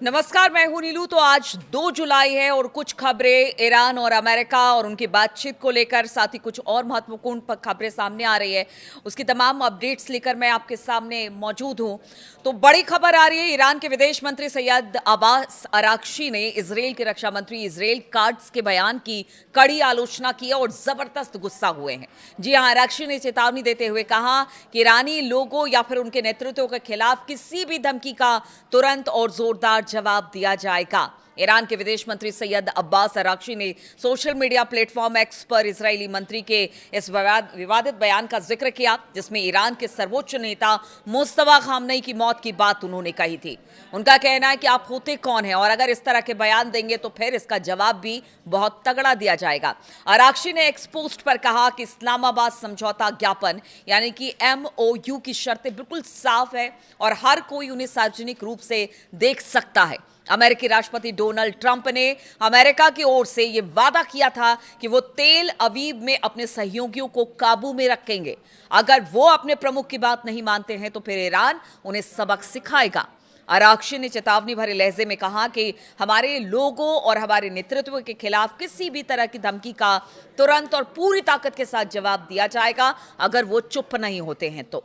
नमस्कार, मैं हूं नीलू। तो आज 2 जुलाई है और कुछ खबरें ईरान और अमेरिका और उनकी बातचीत को लेकर, साथ ही कुछ और महत्वपूर्ण खबरें सामने आ रही है। उसकी तमाम अपडेट्स लेकर मैं आपके सामने मौजूद हूं। तो बड़ी खबर आ रही है, ईरान के विदेश मंत्री सैयद अब्बास अराक्ची ने इजरायल के रक्षा मंत्री इजराइल काट्ज के बयान की कड़ी आलोचना की है और जबरदस्त गुस्सा हुए हैं। जी हां, अराक्ची ने चेतावनी देते हुए कहा कि ईरानी लोगों या फिर उनके नेतृत्व के खिलाफ किसी भी धमकी का तुरंत और जोरदार जवाब दिया जाएगा। ईरान के विदेश मंत्री सैयद अब्बास अराक्ची ने सोशल मीडिया प्लेटफॉर्म एक्स पर इजरायली मंत्री के इस विवादित बयान का जिक्र किया, जिसमें ईरान के सर्वोच्च नेता मुस्तफा खामनेई की मौत की बात उन्होंने कही थी। उनका कहना है कि आप होते कौन हैं और अगर इस तरह के बयान देंगे तो फिर इसका जवाब भी बहुत तगड़ा दिया जाएगा। अराक्ची ने एक्स पोस्ट पर कहा कि इस्लामाबाद समझौता ज्ञापन यानी कि MOU की शर्तें बिल्कुल साफ है और हर कोई उन्हें सार्वजनिक रूप से देख सकता है। अमेरिकी राष्ट्रपति डोनाल्ड ट्रंप ने अमेरिका की ओर से यह वादा किया था कि वो तेल अवीव में अपने सहयोगियों को काबू में रखेंगे। अगर वो अपने प्रमुख की बात नहीं मानते हैं तो फिर ईरान उन्हें सबक सिखाएगा। अराक्ची ने चेतावनी भरे लहजे में कहा कि हमारे लोगों और हमारे नेतृत्व के खिलाफ किसी भी तरह की धमकी का तुरंत और पूरी ताकत के साथ जवाब दिया जाएगा अगर वो चुप नहीं होते हैं तो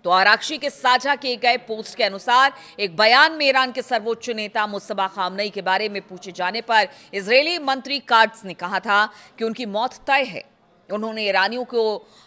आराक्ची के साझा किए गए पोस्ट के अनुसार एक बयान में ईरान के सर्वोच्च नेता मुस्तफा खामनेई के बारे में पूछे जाने पर इजरायली मंत्री काट्ज ने कहा था कि उनकी मौत तय है। उन्होंने ईरानियों को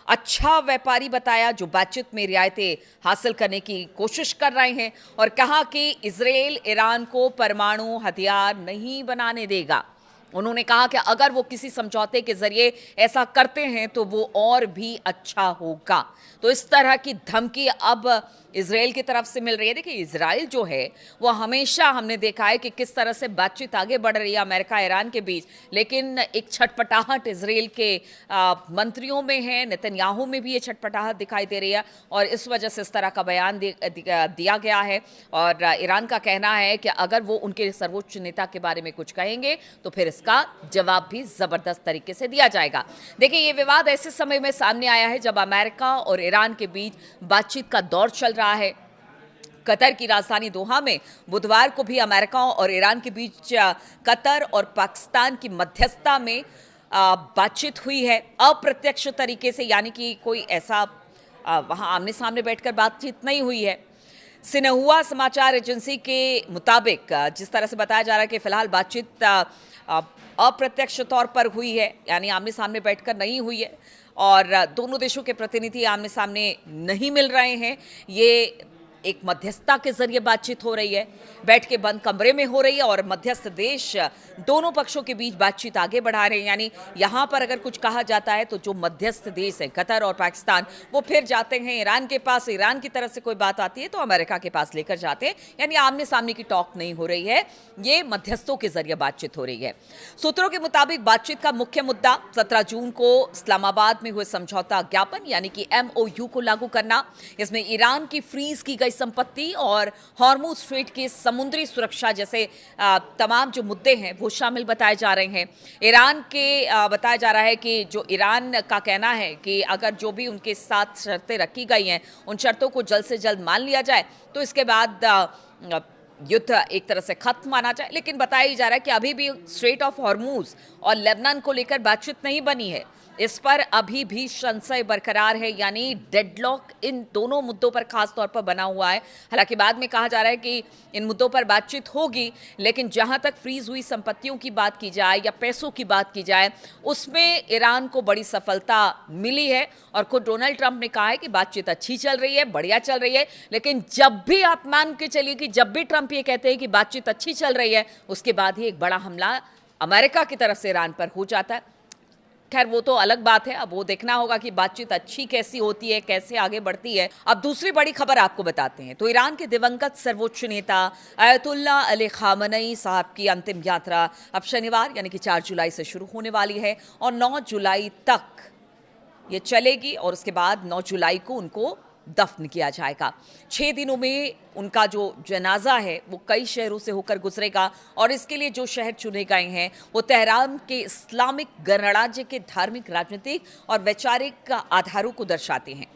अच्छा व्यापारी बताया जो बातचीत में रियायतें हासिल करने की कोशिश कर रहे हैं और कहा कि इजरायल ईरान को परमाणु हथियार नहीं बनाने देगा। उन्होंने कहा कि अगर वो किसी समझौते के जरिए ऐसा करते हैं तो वो और भी अच्छा होगा। तो इस तरह की धमकी अब इजराइल की तरफ से मिल रही है। देखिए, इजराइल जो है वो हमेशा हमने देखा है कि किस तरह से बातचीत आगे बढ़ रही है अमेरिका ईरान के बीच, लेकिन एक छटपटाहट इजराइल के मंत्रियों में है, नेतन्याहू में भी ये छटपटाहट दिखाई दे रही है और इस वजह से इस तरह का बयान दिया गया है। और ईरान का कहना है कि अगर वो उनके सर्वोच्च नेता के बारे में कुछ कहेंगे तो फिर इसका जवाब भी जबरदस्त तरीके से दिया जाएगा। देखिए, ये विवाद ऐसे समय में सामने आया है जब अमेरिका और ईरान के बीच बातचीत का दौर चल रहा है। कतर की राजधानी दोहा में बुधवार को भी अमेरिका और ईरान के बीच कतर और पाकिस्तान की मध्यस्थता में बातचीत हुई है अप्रत्यक्ष तरीके से, यानी कि कोई ऐसा वहां आमने सामने बैठकर बातचीत नहीं हुई है। सिन्हुआ समाचार एजेंसी के मुताबिक जिस तरह से बताया जा रहा है कि फिलहाल बातचीत अप्रत्यक्ष तौर पर हुई है, यानी आमने सामने बैठकर नहीं हुई है और दोनों देशों के प्रतिनिधि आमने सामने नहीं मिल रहे हैं। ये एक मध्यस्थता के जरिए बातचीत हो रही है, बैठ के बंद कमरे में हो रही है और मध्यस्थ देश दोनों पक्षों के बीच बातचीत आगे बढ़ा रहे हैं। यानी यहाँ पर अगर कुछ कहा जाता है तो जो मध्यस्थ देश है कतर और पाकिस्तान, वो फिर जाते हैं ईरान के पास। ईरान की तरफ से कोई बात आती है तो अमेरिका के पास लेकर जाते हैं, यानी आमने सामने की टॉक नहीं हो रही है, ये मध्यस्थों के जरिए बातचीत हो रही है। सूत्रों के मुताबिक बातचीत का मुख्य मुद्दा 17 जून को इस्लामाबाद में हुए समझौता ज्ञापन यानी कि MOU को लागू करना। इसमें ईरान की फ्रीज की संपत्ति और हॉर्मुज स्ट्रेट की समुद्री सुरक्षा जैसे तमाम जो मुद्दे हैं वो शामिल बताए जा रहे हैं। ईरान के बताया जा रहा है कि जो ईरान का कहना है कि अगर जो भी उनके साथ शर्तें रखी गई हैं उन शर्तों को जल्द से जल्द मान लिया जाए तो इसके बाद युद्ध एक तरह से खत्म माना जाए। लेकिन बताया जा रहा है कि अभी भी स्ट्रेट ऑफ हॉर्मुज और लेबनान को लेकर बातचीत नहीं बनी है, इस पर अभी भी संशय बरकरार है, यानी डेडलॉक इन दोनों मुद्दों पर खास तौर पर बना हुआ है। हालांकि बाद में कहा जा रहा है कि इन मुद्दों पर बातचीत होगी, लेकिन जहां तक फ्रीज हुई संपत्तियों की बात की जाए या पैसों की बात की जाए उसमें ईरान को बड़ी सफलता मिली है और खुद डोनाल्ड ट्रंप ने कहा है कि बातचीत अच्छी चल रही है, बढ़िया चल रही है। लेकिन जब भी आप मान के चलिए कि जब भी ट्रंप ये कहते हैं कि बातचीत अच्छी चल रही है, उसके बाद ही एक बड़ा हमला अमेरिका की तरफ से ईरान पर हो जाता है। खैर, वो तो अलग बात है, अब वो देखना होगा कि बातचीत अच्छी कैसी होती है, कैसे आगे बढ़ती है। अब दूसरी बड़ी खबर आपको बताते हैं। तो ईरान के दिवंगत सर्वोच्च नेता अयतुल्ला अली खामनेई साहब की अंतिम यात्रा अब शनिवार यानी कि 4 जुलाई से शुरू होने वाली है और 9 जुलाई तक ये चलेगी और उसके बाद 9 जुलाई को उनको दफन किया जाएगा। 6 दिनों में उनका जो जनाजा है वो कई शहरों से होकर गुजरेगा और इसके लिए जो शहर चुने गए हैं वो तेहरान के इस्लामिक गणराज्य के धार्मिक, राजनीतिक और वैचारिक आधारों को दर्शाते हैं।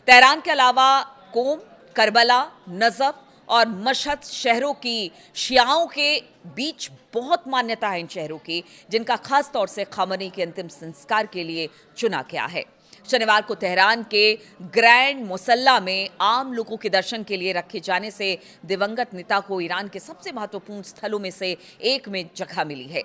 तेहरान के अलावा कोम, करबला, नजफ और मशहद शहरों की शियाओं के बीच बहुत मान्यता है इन शहरों की, जिनका खास तौर से खामनेई के अंतिम संस्कार के लिए चुना गया है। शनिवार को तेहरान के ग्रैंड मुसल्ला में आम लोगों के दर्शन के लिए रखे जाने से दिवंगत नेता को ईरान के सबसे महत्वपूर्ण स्थलों में से एक में जगह मिली है।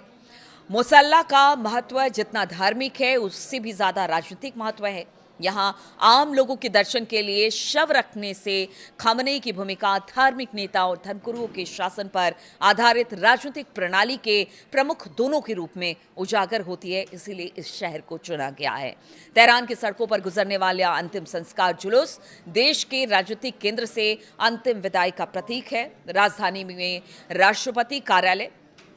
मुसल्ला का महत्व जितना धार्मिक है उससे भी ज्यादा राजनीतिक महत्व है। यहाँ आम लोगों के दर्शन के लिए शव रखने से खामनेई की भूमिका धार्मिक नेता और धर्मगुरुओं के शासन पर आधारित राजनीतिक प्रणाली के प्रमुख दोनों के रूप में उजागर होती है, इसीलिए इस शहर को चुना गया है। तेहरान की सड़कों पर गुजरने वाला अंतिम संस्कार जुलूस देश के राजनीतिक केंद्र से अंतिम विदाई का प्रतीक है। राजधानी में राष्ट्रपति कार्यालय,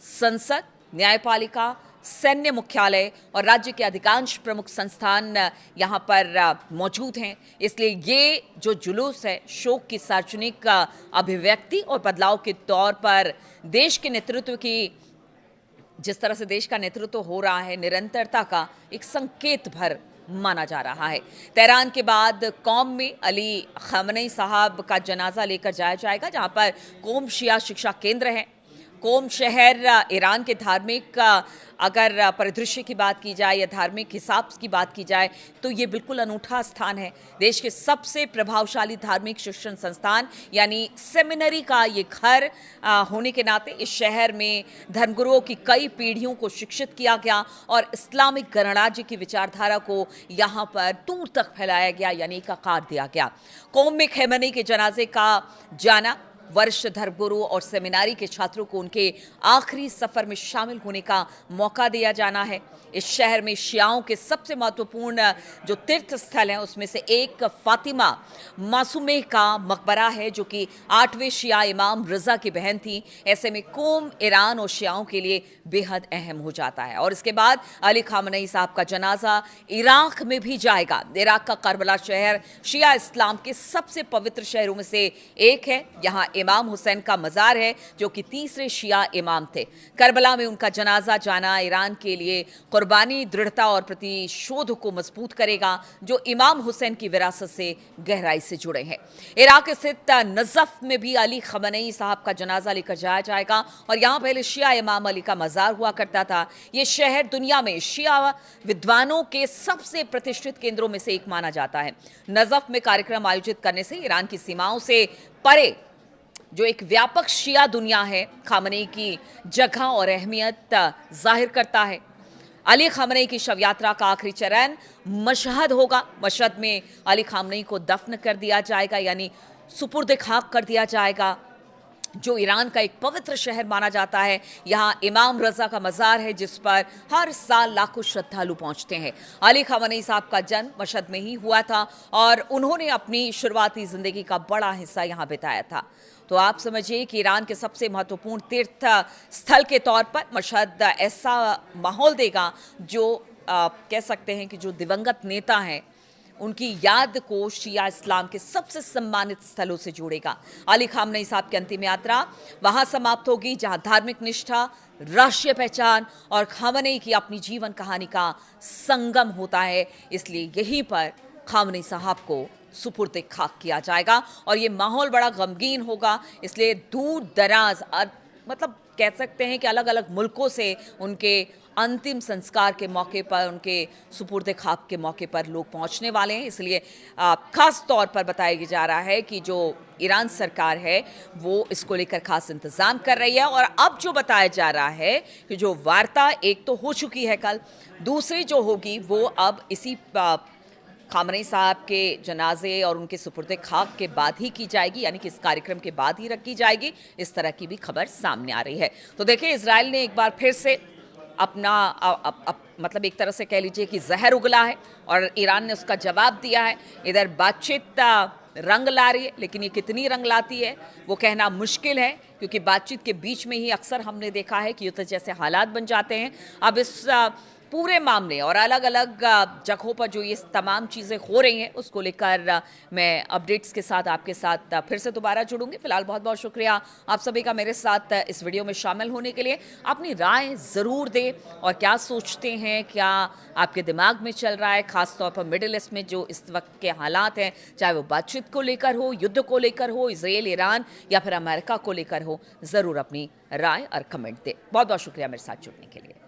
संसद, न्यायपालिका, सैन्य मुख्यालय और राज्य के अधिकांश प्रमुख संस्थान यहाँ पर मौजूद हैं। इसलिए ये जो जुलूस है शोक की सार्वजनिक अभिव्यक्ति और बदलाव के तौर पर देश के नेतृत्व की, जिस तरह से देश का नेतृत्व हो रहा है, निरंतरता का एक संकेत भर माना जा रहा है। तेहरान के बाद कौम में अली खामनेई साहब का जनाजा लेकर जाया जाएगा, जहाँ पर कौम शिया शिक्षा केंद्र है। कोम शहर ईरान के धार्मिक अगर परिदृश्य की बात की जाए या धार्मिक हिसाब की बात की जाए तो ये बिल्कुल अनूठा स्थान है। देश के सबसे प्रभावशाली धार्मिक शिक्षण संस्थान यानी सेमिनरी का ये घर होने के नाते इस शहर में धर्मगुरुओं की कई पीढ़ियों को शिक्षित किया गया और इस्लामिक गणराज्य की विचारधारा को यहाँ पर दूर तक फैलाया गया, यानी एक आकार दिया गया। कोम में खामनेई के जनाजे का जाना वरिष्ठ धर्मगुरु और सेमिनारी के छात्रों को उनके आखिरी सफर में शामिल होने का मौका दिया जाना है। इस शहर में शियाओं के सबसे महत्वपूर्ण जो तीर्थ स्थल हैं उसमें से एक फातिमा मासूमे का मकबरा है, जो कि 8वें शिया इमाम रजा की बहन थी। ऐसे में कोम ईरान और शियाओं के लिए बेहद अहम हो जाता है। और इसके बाद अली खामनेई साहब का जनाजा इराक में भी जाएगा। इराक का करबला शहर शिया इस्लाम के सबसे पवित्र शहरों में से एक है। यहाँ इमाम हुसैन का मज़ार है, जो कि तीसरे शिया इमाम थे। करबला में उनका जनाजा जाना ईरान के लिए कुर्बानी, दृढ़ता और प्रतिशोध को मजबूत करेगा, जो इमाम हुसैन की विरासत से गहराई से जुड़े हैं। इराक स्थित नजफ में भी अली खामनेई साहब का जनाजा लेकर जाया जाएगा और यहाँ पहले शिया इमाम अली का मज़ार हुआ करता था। ये शहर दुनिया में शिया विद्वानों के सबसे प्रतिष्ठित केंद्रों में से एक माना जाता है। नजफ में कार्यक्रम आयोजित करने से ईरान की सीमाओं से परे जो एक व्यापक शिया दुनिया है, खामनेई की जगह और अहमियत जाहिर करता है। अली खामनेई की शव यात्रा का आखिरी चरण मशहद होगा। मशहद में अली खामनेई को दफन कर दिया जाएगा, यानी सुपुर्द खाक कर दिया जाएगा, जो ईरान का एक पवित्र शहर माना जाता है। यहाँ इमाम रजा का मज़ार है, जिस पर हर साल लाखों श्रद्धालु पहुँचते हैं। अली खामनेई साहब का जन्म मशहद में ही हुआ था और उन्होंने अपनी शुरुआती ज़िंदगी का बड़ा हिस्सा यहाँ बिताया था। तो आप समझिए कि ईरान के सबसे महत्वपूर्ण तीर्थ स्थल के तौर पर मशहद ऐसा माहौल देगा जो कह सकते हैं कि जो दिवंगत नेता हैं उनकी याद को शिया इस्लाम के सबसे सम्मानित स्थलों से जोड़ेगा। अली खामनेई साहब की अंतिम यात्रा वहां समाप्त होगी जहां धार्मिक निष्ठा, राष्ट्रीय पहचान और खामनेई की अपनी जीवन कहानी का संगम होता है। इसलिए यहीं पर खामनेई साहब को सुपुर्द खाक किया जाएगा और ये माहौल बड़ा गमगीन होगा। इसलिए दूर दराज मतलब कह सकते हैं कि अलग अलग मुल्कों से उनके अंतिम संस्कार के मौके पर, उनके सुपुर्द खाक के मौके पर लोग पहुंचने वाले हैं। इसलिए खास तौर पर बताया जा रहा है कि जो ईरान सरकार है वो इसको लेकर खास इंतजाम कर रही है। और अब जो बताया जा रहा है कि जो वार्ता एक तो हो चुकी है कल, दूसरी जो होगी वो अब इसी खामनेई साहब के जनाजे और उनके सुपुर्द खाक के बाद ही की जाएगी, यानी कि इस कार्यक्रम के बाद ही रखी जाएगी। इस तरह की भी खबर सामने आ रही है। तो देखिए, इजराइल ने एक बार फिर से अपना मतलब एक तरह से कह लीजिए कि जहर उगला है और ईरान ने उसका जवाब दिया है। इधर बातचीत रंग ला रही है, लेकिन ये कितनी रंग लाती है वो कहना मुश्किल है, क्योंकि बातचीत के बीच में ही अक्सर हमने देखा है कि युद्ध जैसे हालात बन जाते हैं। अब इस पूरे मामले और अलग अलग जगहों पर जो ये तमाम चीज़ें हो रही हैं उसको लेकर मैं अपडेट्स के साथ आपके साथ फिर से दोबारा जुड़ूंगी। फिलहाल बहुत बहुत शुक्रिया आप सभी का मेरे साथ इस वीडियो में शामिल होने के लिए। अपनी राय ज़रूर दें और क्या सोचते हैं, क्या आपके दिमाग में चल रहा है, खासतौर पर मिडिल ईस्ट में जो इस वक्त के हालात हैं, चाहे वो बातचीत को लेकर हो, युद्ध को लेकर हो, इजराइल ईरान या फिर अमेरिका को लेकर हो, ज़रूर अपनी राय और कमेंट दें। बहुत बहुत शुक्रिया मेरे साथ जुड़ने के लिए।